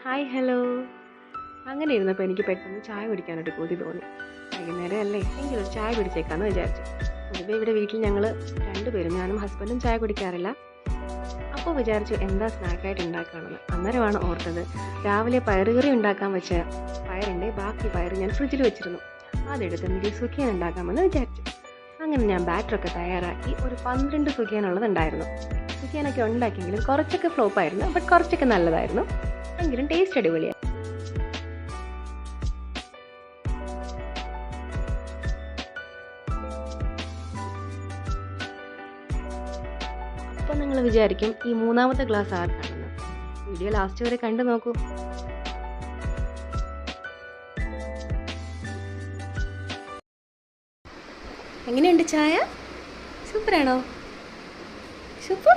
Hi hello. അങ്ങനെ ഇരുന്നപ്പോൾ എനിക്ക് പെട്ടെന്ന് ചായ കുടിക്കാനൊരു കൊതി തോന്നി. വൈകുന്നേരം അല്ലേ, എങ്കിലൊരു ചായ കുടിച്ചേക്കാമെന്ന് വിചാരിച്ചു. പൊതുവേ ഇവിടെ വീട്ടിൽ ഞങ്ങൾ രണ്ടുപേരും, ഞാനും ഹസ്ബൻഡും ചായ കുടിക്കാറില്ല. അപ്പോൾ വിചാരിച്ചു എന്താ സ്നാക്കായിട്ട് ഉണ്ടാക്കുകയാണെന്ന്. അന്നേരമാണ് ഓർത്തത്, രാവിലെ പയറുകറി ഉണ്ടാക്കാൻ വെച്ച പയറിൻ്റെ ബാക്കി പയർ ഞാൻ ഫ്രിഡ്ജിൽ വെച്ചിരുന്നു. അതെടുത്ത് എനിക്ക് സുഖിയൻ ഉണ്ടാക്കാമെന്ന് വിചാരിച്ചു. അങ്ങനെ ഞാൻ ബാറ്ററൊക്കെ തയ്യാറാക്കി ഒരു 12 സുഖിയനുള്ളതുണ്ടായിരുന്നു. സുഖിയനൊക്കെ ഉണ്ടാക്കിയെങ്കിലും കുറച്ചൊക്കെ ഫ്ലോപ്പായിരുന്നു, ബട്ട് കുറച്ചൊക്കെ നല്ലതായിരുന്നു. എങ്കിലും ടേസ്റ്റ് അടിപൊളിയായി. അപ്പം നിങ്ങൾ വിചാരിക്കും ഈ മൂന്നാമത്തെ ഗ്ലാസ് ആർക്കാണെന്ന്. വീഡിയോ ലാസ്റ്റ് വരെ കണ്ടു നോക്കൂ. എങ്ങനെയുണ്ട് ചായ? സൂപ്പറാണോ? സൂപ്പർ.